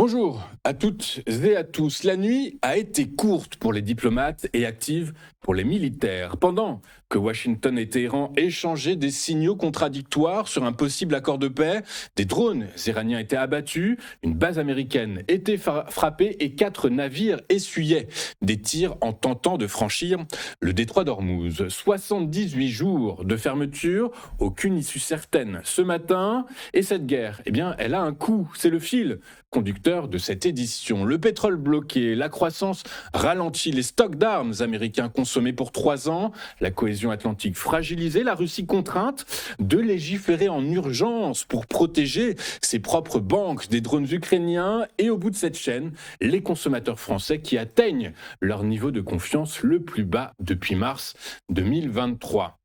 Bonjour à toutes et à tous. La nuit a été courte pour les diplomates et active pour les militaires. Pendant que Washington et Téhéran échangeaient des signaux contradictoires sur un possible accord de paix, des drones iraniens étaient abattus, une base américaine était frappée et 4 navires essuyaient des tirs en tentant de franchir le détroit d'Ormuz. 78 jours de fermeture, aucune issue certaine ce matin. Et cette guerre, elle a un coût. C'est le fil conducteur de cette édition. Le pétrole bloqué, la croissance ralentie, les stocks d'armes américains consommés pour 3 ans, la cohésion atlantique fragilisée, la Russie contrainte de légiférer en urgence pour protéger ses propres banques des drones ukrainiens et au bout de cette chaîne, les consommateurs français qui atteignent leur niveau de confiance le plus bas depuis mars 2023.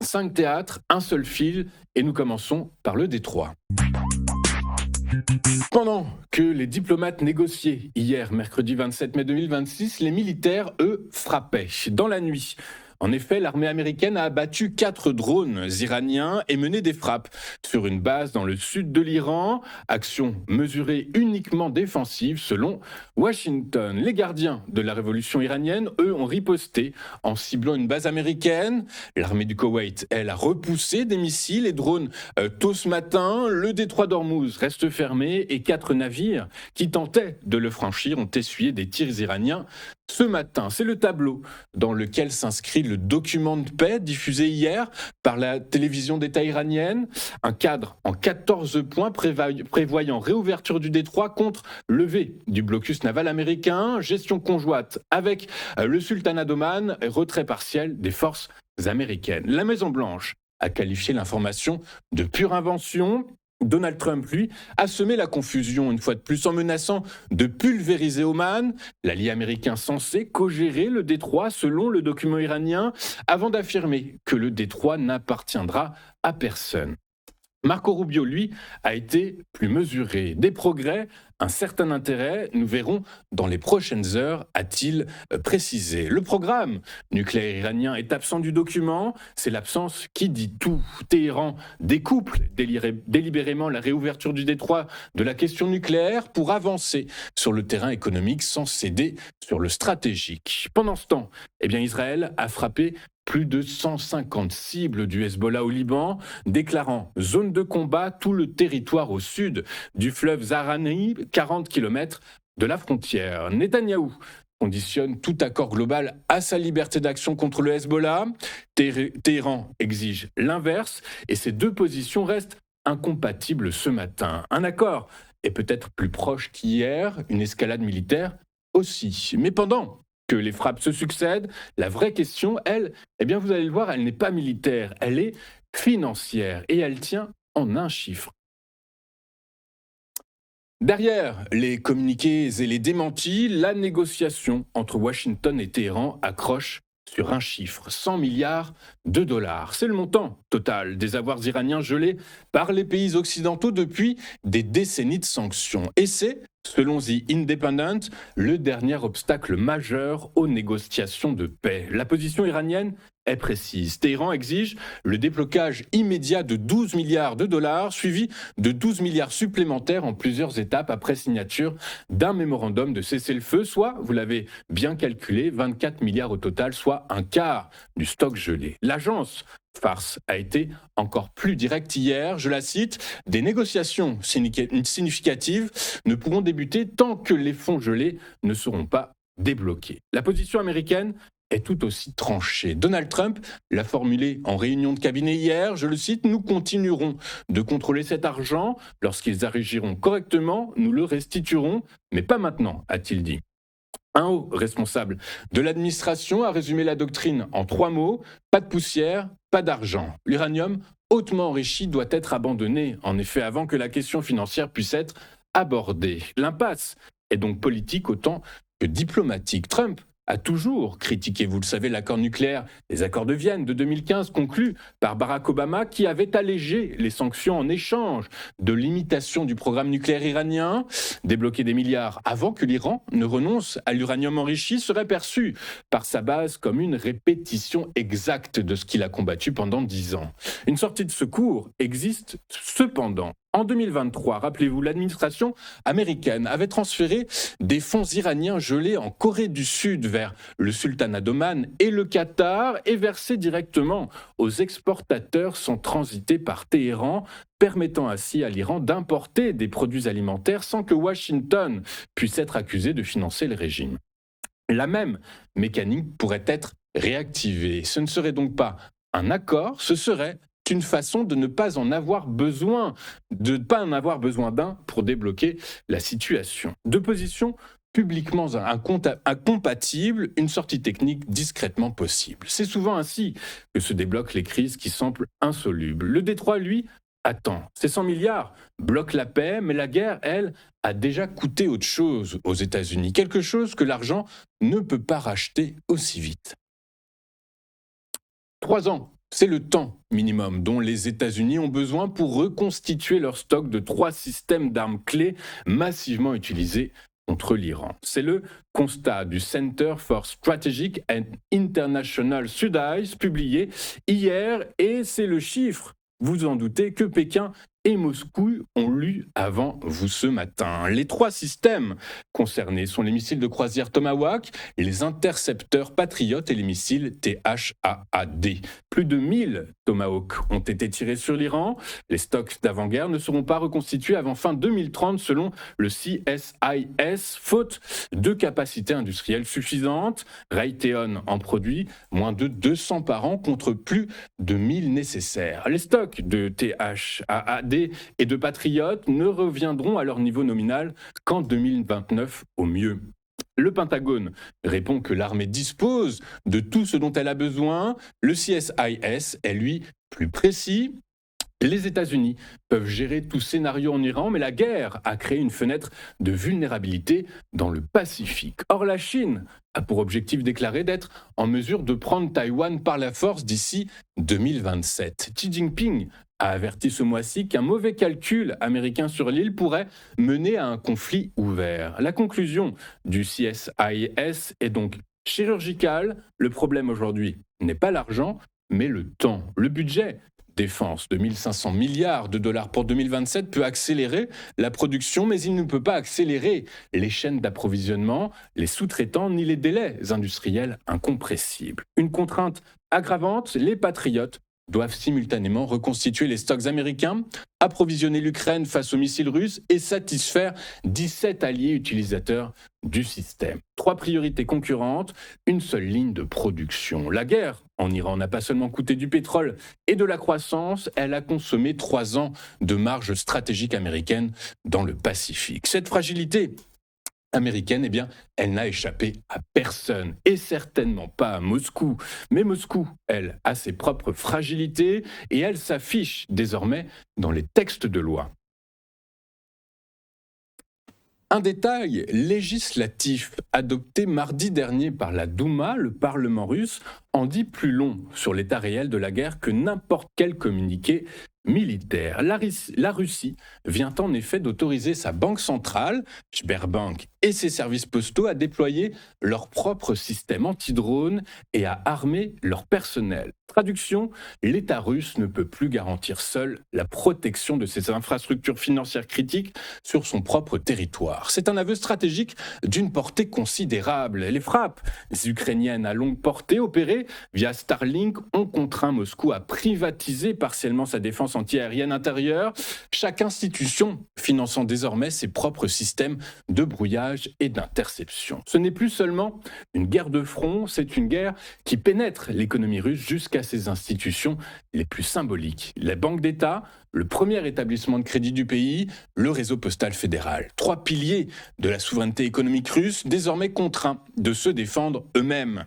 5 théâtres, un seul fil et nous commençons par le Détroit. Pendant que les diplomates négociaient hier, mercredi 27 mai 2026, les militaires, eux, frappaient. Dans la nuit, en effet, l'armée américaine a abattu 4 drones iraniens et mené des frappes sur une base dans le sud de l'Iran. Action mesurée uniquement défensive selon Washington. Les gardiens de la révolution iranienne, eux, ont riposté en ciblant une base américaine. L'armée du Koweït, elle, a repoussé des missiles et drones tôt ce matin. Le détroit d'Ormuz reste fermé et 4 navires qui tentaient de le franchir ont essuyé des tirs iraniens. Ce matin, c'est le tableau dans lequel s'inscrit le document de paix diffusé hier par la télévision d'État iranienne. Un cadre en 14 points prévoyant réouverture du détroit contre levée du blocus naval américain, gestion conjointe avec le sultanat d'Oman et retrait partiel des forces américaines. La Maison-Blanche a qualifié l'information de pure invention. Donald Trump, lui, a semé la confusion une fois de plus en menaçant de pulvériser Oman, l'allié américain censé co-gérer le détroit selon le document iranien, avant d'affirmer que le détroit n'appartiendra à personne. Marco Rubio, lui, a été plus mesuré. Des progrès, un certain intérêt, nous verrons dans les prochaines heures, a-t-il précisé. Le programme nucléaire iranien est absent du document, c'est l'absence qui dit tout. Téhéran découple délibérément la réouverture du détroit de la question nucléaire pour avancer sur le terrain économique sans céder sur le stratégique. Pendant ce temps, Israël a frappé plus de 150 cibles du Hezbollah au Liban, déclarant zone de combat tout le territoire au sud du fleuve Zahrani, 40 km de la frontière. Netanyahou conditionne tout accord global à sa liberté d'action contre le Hezbollah. Téhéran exige l'inverse et ces deux positions restent incompatibles ce matin. Un accord est peut-être plus proche qu'hier, une escalade militaire aussi. Mais pendant que les frappes se succèdent, la vraie question, elle, vous allez le voir, elle n'est pas militaire, elle est financière et elle tient en un chiffre. Derrière les communiqués et les démentis, la négociation entre Washington et Téhéran accroche sur un chiffre, 100 milliards de dollars. C'est le montant total des avoirs iraniens gelés par les pays occidentaux depuis des décennies de sanctions. Et c'est, selon The Independent, le dernier obstacle majeur aux négociations de paix. La position iranienne est précise. Téhéran exige le déblocage immédiat de 12 milliards de dollars, suivi de 12 milliards supplémentaires en plusieurs étapes après signature d'un mémorandum de cessez-le-feu, soit, vous l'avez bien calculé, 24 milliards au total, soit un quart du stock gelé. L'agence Farce a été encore plus directe hier, je la cite, « Des négociations significatives ne pourront débuter tant que les fonds gelés ne seront pas débloqués ». La position américaine est tout aussi tranchée. Donald Trump l'a formulé en réunion de cabinet hier, je le cite, « Nous continuerons de contrôler cet argent. Lorsqu'ils agiront correctement, nous le restituerons, mais pas maintenant », a-t-il dit. Un haut responsable de l'administration a résumé la doctrine en 3 mots, pas de poussière, pas d'argent. L'uranium hautement enrichi doit être abandonné, en effet, avant que la question financière puisse être abordée. L'impasse est donc politique autant que diplomatique. Trump a toujours critiqué, vous le savez, l'accord nucléaire, les accords de Vienne de 2015 conclus par Barack Obama qui avait allégé les sanctions en échange de l'imitation du programme nucléaire iranien. Débloquer des milliards avant que l'Iran ne renonce à l'uranium enrichi serait perçu par sa base comme une répétition exacte de ce qu'il a combattu pendant 10 ans. Une sortie de secours existe cependant. En 2023, rappelez-vous, l'administration américaine avait transféré des fonds iraniens gelés en Corée du Sud vers le sultanat d'Oman et le Qatar et versés directement aux exportateurs sans transiter par Téhéran, permettant ainsi à l'Iran d'importer des produits alimentaires sans que Washington puisse être accusé de financer le régime. La même mécanique pourrait être réactivée. Ce ne serait donc pas un accord, ce serait une façon de ne pas en avoir besoin, d'un pour débloquer la situation. Deux positions publiquement incompatibles, une sortie technique discrètement possible. C'est souvent ainsi que se débloquent les crises qui semblent insolubles. Le Détroit, lui, attend. Ces 100 milliards bloquent la paix, mais la guerre, elle, a déjà coûté autre chose aux États-Unis, quelque chose que l'argent ne peut pas racheter aussi vite. 3 ans. C'est le temps minimum dont les États-Unis ont besoin pour reconstituer leur stock de 3 systèmes d'armes clés massivement utilisés contre l'Iran. C'est le constat du Center for Strategic and International Studies publié hier et c'est le chiffre, vous en doutez, que Pékin et Moscou ont lu avant vous ce matin. Les 3 systèmes concernés sont les missiles de croisière Tomahawk, les intercepteurs Patriot et les missiles THAAD. Plus de 1000 Tomahawk ont été tirés sur l'Iran. Les stocks d'avant-guerre ne seront pas reconstitués avant fin 2030 selon le CSIS, faute de capacité industrielle suffisante. Raytheon en produit moins de 200 par an contre plus de 1000 nécessaires. Les stocks de THAAD et de Patriot ne reviendront à leur niveau nominal qu'en 2029 au mieux. Le Pentagone répond que l'armée dispose de tout ce dont elle a besoin. Le CSIS est, lui, plus précis. Les États-Unis peuvent gérer tout scénario en Iran, mais la guerre a créé une fenêtre de vulnérabilité dans le Pacifique. Or, la Chine a pour objectif déclaré d'être en mesure de prendre Taïwan par la force d'ici 2027. Xi Jinping a averti ce mois-ci qu'un mauvais calcul américain sur l'île pourrait mener à un conflit ouvert. La conclusion du CSIS est donc chirurgicale. Le problème aujourd'hui n'est pas l'argent, mais le temps. Le budget défense de 1 500 milliards de dollars pour 2027 peut accélérer la production, mais il ne peut pas accélérer les chaînes d'approvisionnement, les sous-traitants ni les délais industriels incompressibles. Une contrainte aggravante, les patriotes doivent simultanément reconstituer les stocks américains, approvisionner l'Ukraine face aux missiles russes et satisfaire 17 alliés utilisateurs du système. 3 priorités concurrentes, une seule ligne de production. La guerre en Iran n'a pas seulement coûté du pétrole et de la croissance, elle a consommé 3 ans de marge stratégique américaine dans le Pacifique. Cette fragilité américaine, eh bien, elle n'a échappé à personne, et certainement pas à Moscou. Mais Moscou, elle, a ses propres fragilités, et elle s'affiche désormais dans les textes de loi. Un détail législatif adopté mardi dernier par la Douma, le Parlement russe, en dit plus long sur l'état réel de la guerre que n'importe quel communiqué militaire. La Russie vient en effet d'autoriser sa banque centrale, Sberbank, et ses services postaux à déployer leur propre système anti-drone et à armer leur personnel. Traduction, l'État russe ne peut plus garantir seul la protection de ses infrastructures financières critiques sur son propre territoire. C'est un aveu stratégique d'une portée considérable. Les frappes ukrainiennes à longue portée opérées via Starlink ont contraint Moscou à privatiser partiellement sa défense antiaérienne intérieure, chaque institution finançant désormais ses propres systèmes de brouillage et d'interception. Ce n'est plus seulement une guerre de front, c'est une guerre qui pénètre l'économie russe jusqu'à ses institutions les plus symboliques. Les banques d'État, le premier établissement de crédit du pays, le réseau postal fédéral. 3 piliers de la souveraineté économique russe, désormais contraints de se défendre eux-mêmes.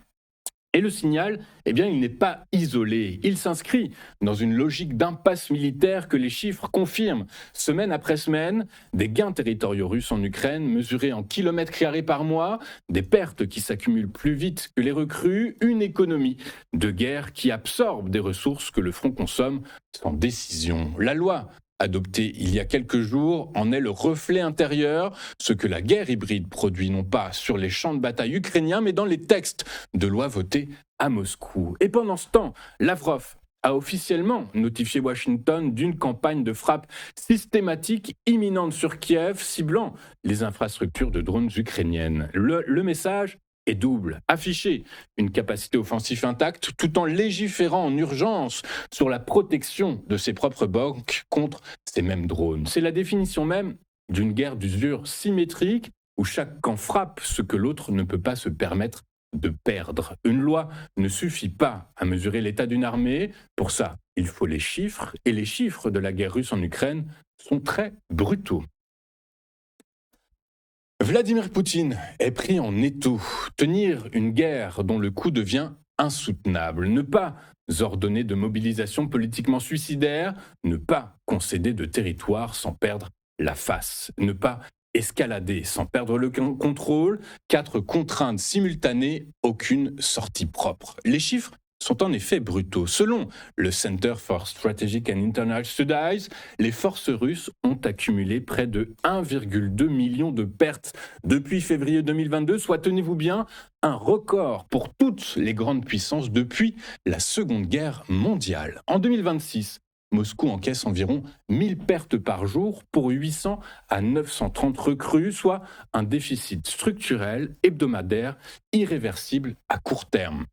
Et le signal, eh bien, il n'est pas isolé. Il s'inscrit dans une logique d'impasse militaire que les chiffres confirment. Semaine après semaine, des gains territoriaux russes en Ukraine mesurés en kilomètres carrés par mois, des pertes qui s'accumulent plus vite que les recrues, une économie de guerre qui absorbe des ressources que le front consomme sans décision. La loi adopté il y a quelques jours, en est le reflet intérieur, ce que la guerre hybride produit non pas sur les champs de bataille ukrainiens, mais dans les textes de loi votés à Moscou. Et pendant ce temps, Lavrov a officiellement notifié Washington d'une campagne de frappe systématique imminente sur Kiev, ciblant les infrastructures de drones ukrainiennes. Le message est double. Afficher une capacité offensive intacte tout en légiférant en urgence sur la protection de ses propres banques contre ces mêmes drones. C'est la définition même d'une guerre d'usure symétrique où chaque camp frappe ce que l'autre ne peut pas se permettre de perdre. Une loi ne suffit pas à mesurer l'état d'une armée. Pour ça, il faut les chiffres, et les chiffres de la guerre russe en Ukraine sont très brutaux. Vladimir Poutine est pris en étau. Tenir une guerre dont le coût devient insoutenable. Ne pas ordonner de mobilisation politiquement suicidaire. Ne pas concéder de territoire sans perdre la face. Ne pas escalader sans perdre le contrôle. 4 contraintes simultanées, aucune sortie propre. Les chiffres sont en effet brutaux. Selon le Center for Strategic and International Studies, les forces russes ont accumulé près de 1,2 million de pertes depuis février 2022, soit, tenez-vous bien, un record pour toutes les grandes puissances depuis la Seconde Guerre mondiale. En 2026, Moscou encaisse environ 1000 pertes par jour pour 800 à 930 recrues, soit un déficit structurel hebdomadaire irréversible à court terme.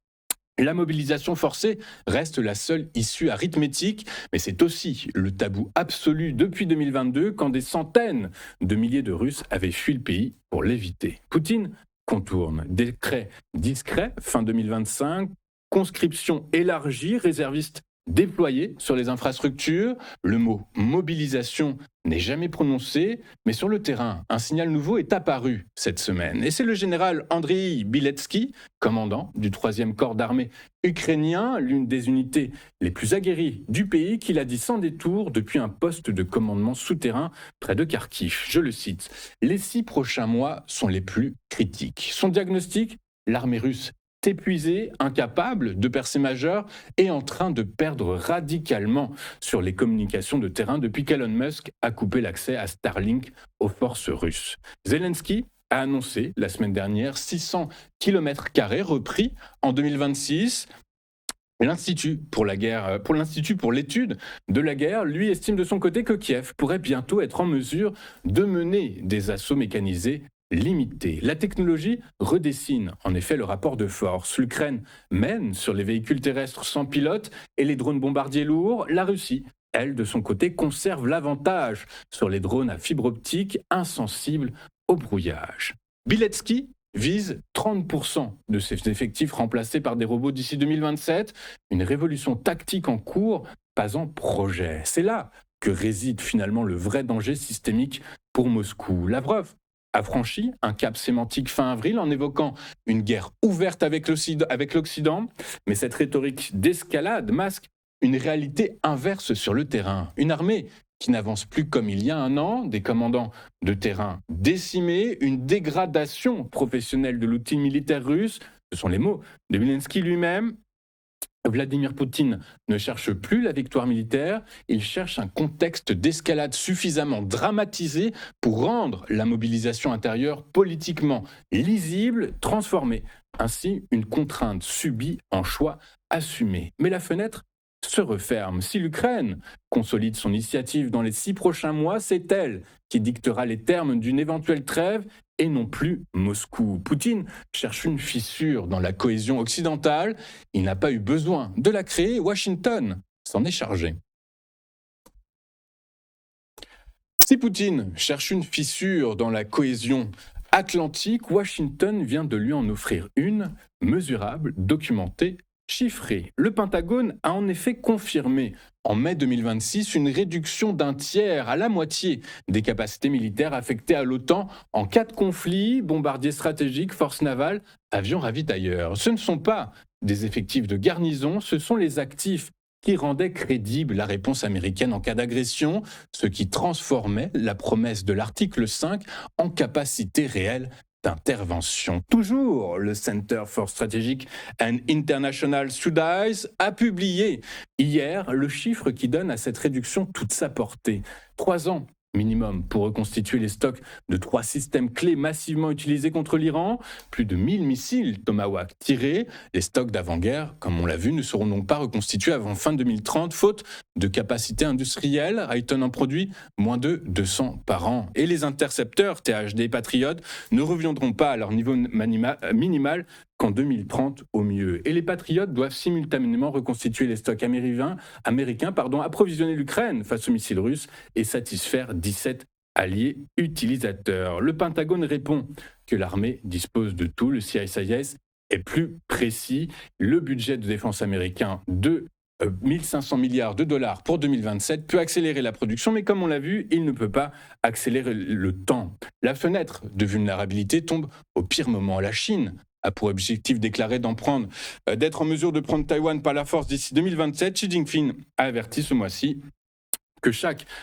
La mobilisation forcée reste la seule issue arithmétique, mais c'est aussi le tabou absolu depuis 2022 quand des centaines de milliers de Russes avaient fui le pays pour l'éviter. Poutine contourne. Décret discret, fin 2025, conscription élargie, réservistes déployés sur les infrastructures. Le mot mobilisation n'est jamais prononcé, mais sur le terrain, un signal nouveau est apparu cette semaine. Et c'est le général Andriy Biletsky, commandant du 3e corps d'armée ukrainien, l'une des unités les plus aguerries du pays, qui l'a dit sans détour depuis un poste de commandement souterrain près de Kharkiv. Je le cite, « Les 6 prochains mois sont les plus critiques ». Son diagnostic, l'armée russe épuisée, incapable de percées majeures et en train de perdre radicalement sur les communications de terrain depuis qu'Elon Musk a coupé l'accès à Starlink aux forces russes. Zelensky a annoncé la semaine dernière 600 km² repris en 2026. L'Institut pour l'étude de la guerre, lui, estime de son côté que Kiev pourrait bientôt être en mesure de mener des assauts mécanisés limitée. La technologie redessine en effet le rapport de force. L'Ukraine mène sur les véhicules terrestres sans pilote et les drones bombardiers lourds. La Russie, elle, de son côté, conserve l'avantage sur les drones à fibre optique insensibles au brouillage. Biletsky vise 30% de ses effectifs remplacés par des robots d'ici 2027. Une révolution tactique en cours, pas en projet. C'est là que réside finalement le vrai danger systémique pour Moscou. Lavrov a franchi un cap sémantique fin avril en évoquant une guerre ouverte avec l'Occident, mais cette rhétorique d'escalade masque une réalité inverse sur le terrain. Une armée qui n'avance plus comme il y a un an, des commandants de terrain décimés, une dégradation professionnelle de l'outil militaire russe, ce sont les mots de Zelensky lui-même. Vladimir Poutine ne cherche plus la victoire militaire, il cherche un contexte d'escalade suffisamment dramatisé pour rendre la mobilisation intérieure politiquement lisible, transformer ainsi une contrainte subie en choix assumé. Mais la fenêtre se referme. Si l'Ukraine consolide son initiative dans les 6 prochains mois, c'est elle qui dictera les termes d'une éventuelle trêve et non plus Moscou. Poutine cherche une fissure dans la cohésion occidentale. Il n'a pas eu besoin de la créer. Washington s'en est chargé. Si Poutine cherche une fissure dans la cohésion atlantique, Washington vient de lui en offrir une, mesurable, documentée, chiffrée. Le Pentagone a en effet confirmé en mai 2026 une réduction d'un tiers à la moitié des capacités militaires affectées à l'OTAN en cas de conflit, bombardiers stratégiques, forces navales, avions ravitailleurs. Ce ne sont pas des effectifs de garnison, ce sont les actifs qui rendaient crédible la réponse américaine en cas d'agression, ce qui transformait la promesse de l'article 5 en capacité réelle d'intervention. Toujours, le Center for Strategic and International Studies a publié hier le chiffre qui donne à cette réduction toute sa portée. 3 ans minimum pour reconstituer les stocks de 3 systèmes clés massivement utilisés contre l'Iran, plus de 1000 missiles Tomahawk tirés. Les stocks d'avant-guerre, comme on l'a vu, ne seront donc pas reconstitués avant fin 2030, faute de capacité industrielle. Raytheon en produit moins de 200 par an. Et les intercepteurs THD Patriot ne reviendront pas à leur niveau minimal qu'en 2030 au mieux. Et les patriotes doivent simultanément reconstituer les stocks américains, approvisionner l'Ukraine face aux missiles russes et satisfaire 17 alliés utilisateurs. Le Pentagone répond que l'armée dispose de tout. Le CIS est plus précis. Le budget de défense américain de 1500 milliards de dollars pour 2027 peut accélérer la production, mais comme on l'a vu, il ne peut pas accélérer le temps. La fenêtre de vulnérabilité tombe au pire moment. La Chine a pour objectif déclaré d'être en mesure de prendre Taïwan par la force d'ici 2027. Xi Jinping a averti ce mois-ci que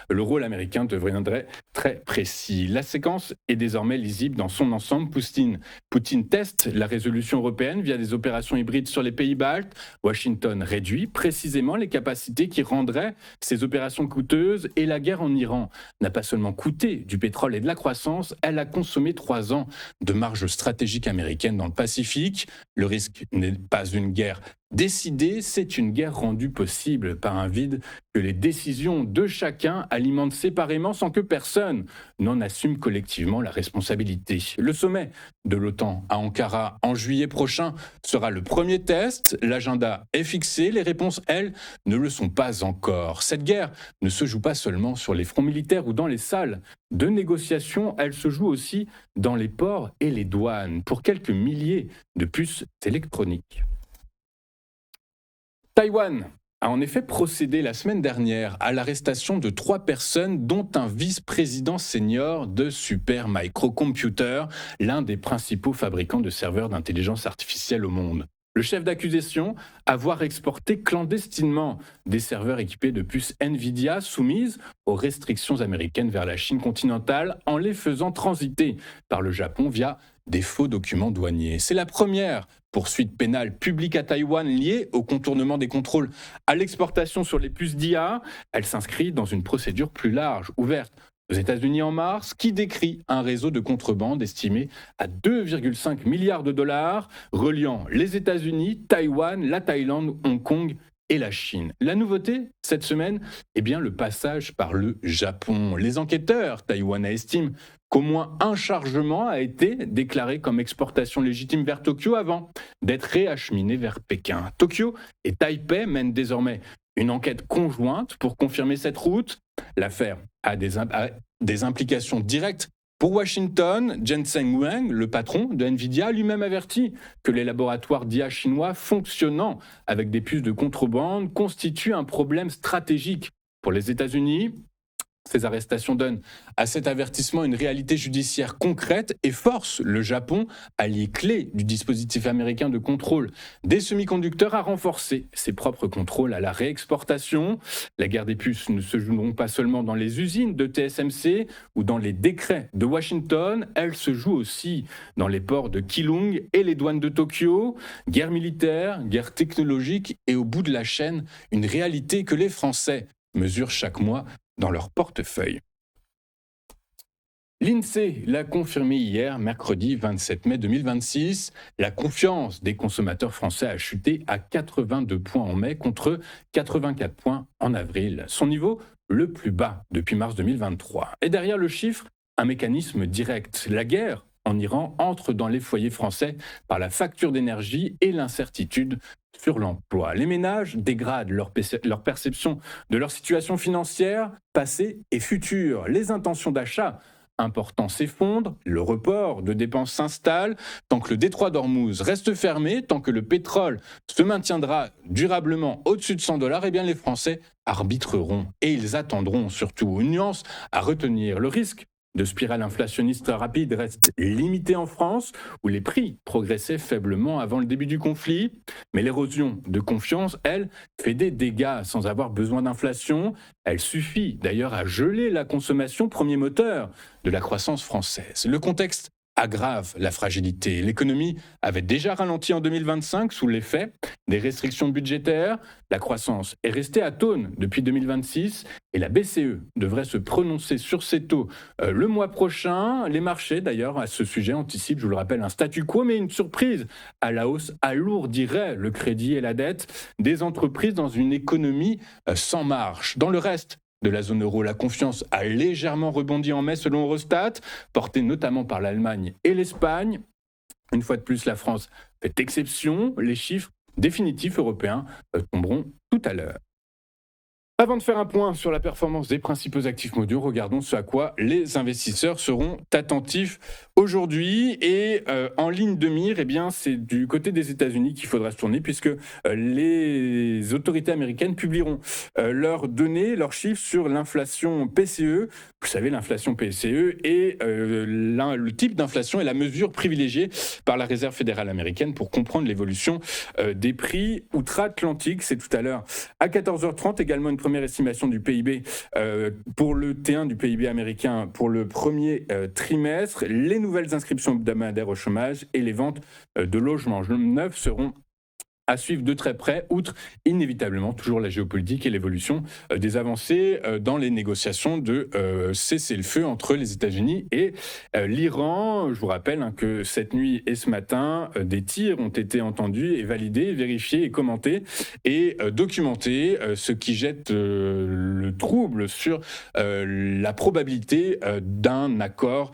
le rôle américain deviendrait très précis. La séquence est désormais lisible dans son ensemble. Poutine teste la résolution européenne via des opérations hybrides sur les pays baltes. Washington réduit précisément les capacités qui rendraient ces opérations coûteuses. Et la guerre en Iran n'a pas seulement coûté du pétrole et de la croissance, elle a consommé 3 ans de marge stratégique américaine dans le Pacifique. Le risque n'est pas une guerre décidée, c'est une guerre rendue possible par un vide que les décisions de chacun alimentent séparément sans que personne n'en assume collectivement la responsabilité. Le sommet de l'OTAN à Ankara en juillet prochain sera le premier test. L'agenda est fixé, les réponses, elles, ne le sont pas encore. Cette guerre ne se joue pas seulement sur les fronts militaires ou dans les salles de négociation, elle se joue aussi dans les ports et les douanes pour quelques milliers de puces électroniques. Taïwan a en effet procédé la semaine dernière à l'arrestation de 3 personnes, dont un vice-président senior de Supermicro, l'un des principaux fabricants de serveurs d'intelligence artificielle au monde. Le chef d'accusation, avoir exporté clandestinement des serveurs équipés de puces Nvidia soumises aux restrictions américaines vers la Chine continentale en les faisant transiter par le Japon via des faux documents douaniers. C'est la première poursuite pénale publique à Taïwan liée au contournement des contrôles à l'exportation sur les puces d'IA. Elle s'inscrit dans une procédure plus large, ouverte aux États-Unis en mars, qui décrit un réseau de contrebande estimé à 2,5 milliards de dollars, reliant les États-Unis, Taïwan, la Thaïlande, Hong Kong et la Chine. La nouveauté, cette semaine, est bien le passage par le Japon. Les enquêteurs taïwanais estiment qu'au moins un chargement a été déclaré comme exportation légitime vers Tokyo avant d'être réacheminé vers Pékin. Tokyo et Taipei mènent désormais une enquête conjointe pour confirmer cette route. L'affaire a des implications directes pour Washington. Jensen Huang, le patron de Nvidia, lui-même averti que les laboratoires d'IA chinois fonctionnant avec des puces de contrebande constituent un problème stratégique pour les États-Unis. Ces arrestations donnent à cet avertissement une réalité judiciaire concrète et forcent le Japon, allié clé du dispositif américain de contrôle des semi-conducteurs, à renforcer ses propres contrôles à la réexportation. La guerre des puces ne se joue donc pas seulement dans les usines de TSMC ou dans les décrets de Washington, elle se joue aussi dans les ports de Keelung et les douanes de Tokyo. Guerre militaire, guerre technologique et au bout de la chaîne, une réalité que les Français mesurent chaque mois dans leur portefeuille. L'INSEE l'a confirmé hier, mercredi 27 mai 2026. La confiance des consommateurs français a chuté à 82 points en mai contre 84 points en avril. Son niveau le plus bas depuis mars 2023. Et derrière le chiffre, un mécanisme direct. La guerre en Iran entre dans les foyers français par la facture d'énergie et l'incertitude sur l'emploi. Les ménages dégradent leur perception de leur situation financière, passée et future. Les intentions d'achat importants s'effondrent, le report de dépenses s'installe. Tant que le détroit d'Ormuz reste fermé, tant que le pétrole se maintiendra durablement au-dessus de $100, eh bien les Français arbitreront et ils attendront surtout. Une nuance à retenir, le risque de spirale inflationniste rapide reste limité en France, où les prix progressaient faiblement avant le début du conflit. Mais l'érosion de confiance, elle, fait des dégâts sans avoir besoin d'inflation. Elle suffit d'ailleurs à geler la consommation, premier moteur de la croissance française. Le contexte aggrave la fragilité. L'économie avait déjà ralenti en 2025 sous l'effet des restrictions budgétaires. La croissance est restée atone depuis 2026 et la BCE devrait se prononcer sur ces taux le mois prochain. Les marchés, d'ailleurs, à ce sujet, anticipent, je vous le rappelle, un statu quo, mais une surprise à la hausse alourdirait le crédit et la dette des entreprises dans une économie sans marche. Dans le reste de la zone euro, la confiance a légèrement rebondi en mai selon Eurostat, portée notamment par l'Allemagne et l'Espagne. Une fois de plus, la France fait exception. Les chiffres définitifs européens tomberont tout à l'heure. Avant de faire un point sur la performance des principaux actifs mondiaux, regardons ce à quoi les investisseurs seront attentifs aujourd'hui. Et en ligne de mire, eh bien, c'est du côté des États-Unis qu'il faudra se tourner puisque les autorités américaines publieront leurs données, leurs chiffres sur l'inflation PCE. Vous savez, l'inflation PCE est le type d'inflation et la mesure privilégiée par la Réserve fédérale américaine pour comprendre l'évolution des prix outre-Atlantique. C'est tout à l'heure à 14h30, également une première estimation du PIB pour le T1 du PIB américain pour le premier trimestre. Les nouvelles inscriptions hebdomadaires au chômage et les ventes de logements neufs seront à suivre de très près, outre inévitablement toujours la géopolitique et l'évolution des avancées dans les négociations de cessez-le-feu entre les États-Unis et l'Iran. Je vous rappelle que cette nuit et ce matin, des tirs ont été entendus et validés, vérifiés et commentés et documentés, ce qui jette le trouble sur la probabilité d'un accord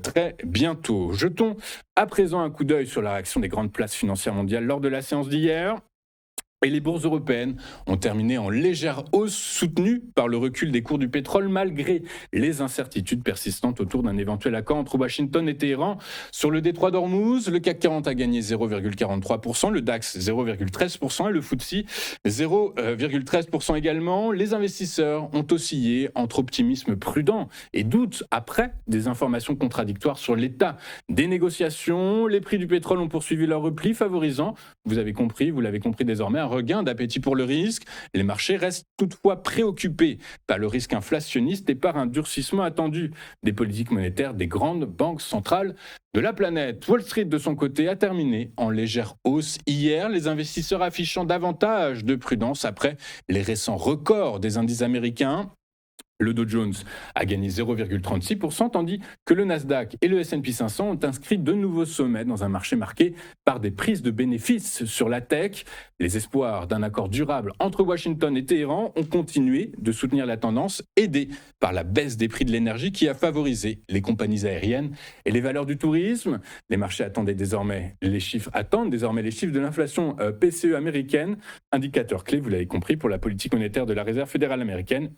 très bientôt. Jetons à présent un coup d'œil sur la réaction des grandes places financières mondiales lors de la séance d'hier. Et les bourses européennes ont terminé en légère hausse soutenue par le recul des cours du pétrole malgré les incertitudes persistantes autour d'un éventuel accord entre Washington et Téhéran. Sur le détroit d'Ormuz, le CAC 40 a gagné 0,43%, le DAX 0,13% et le FTSE 0,13% également. Les investisseurs ont oscillé entre optimisme prudent et doute après des informations contradictoires sur l'état des négociations. Les prix du pétrole ont poursuivi leur repli, favorisant, vous l'avez compris désormais, un regain d'appétit pour le risque. Les marchés restent toutefois préoccupés par le risque inflationniste et par un durcissement attendu des politiques monétaires des grandes banques centrales de la planète. Wall Street, de son côté, a terminé en légère hausse hier, les investisseurs affichant davantage de prudence après les récents records des indices américains. Le Dow Jones a gagné 0,36%, tandis que le Nasdaq et le S&P 500 ont inscrit de nouveaux sommets dans un marché marqué par des prises de bénéfices sur la tech. Les espoirs d'un accord durable entre Washington et Téhéran ont continué de soutenir la tendance, aidés par la baisse des prix de l'énergie qui a favorisé les compagnies aériennes et les valeurs du tourisme. Les marchés attendent désormais les chiffres de l'inflation PCE américaine, indicateur clé, vous l'avez compris, pour la politique monétaire de la Réserve fédérale américaine.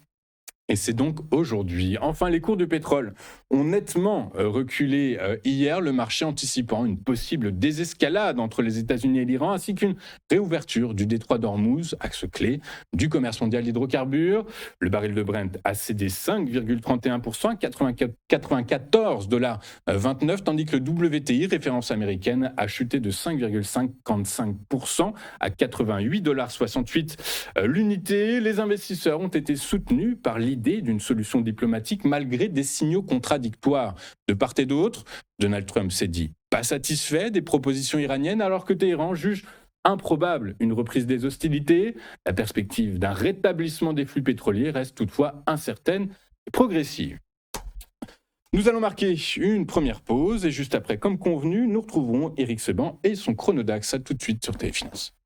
Et c'est donc aujourd'hui. Enfin, les cours du pétrole ont nettement reculé hier, le marché anticipant une possible désescalade entre les États-Unis et l'Iran, ainsi qu'une réouverture du détroit d'Ormuz, axe clé du commerce mondial d'hydrocarbures. Le baril de Brent a cédé 5,31% à 94,29$, tandis que le WTI, référence américaine, a chuté de 5,55% à 88,68$ l'unité. Les investisseurs ont été soutenus par l'idée d'une solution diplomatique malgré des signaux contradictoires de part et d'autre. Donald Trump s'est dit pas satisfait des propositions iraniennes alors que Téhéran juge improbable une reprise des hostilités. La perspective d'un rétablissement des flux pétroliers reste toutefois incertaine et progressive. Nous allons marquer une première pause et juste après, comme convenu, nous retrouverons Éric Seban et son Chronodax. À tout de suite sur Téléfinance.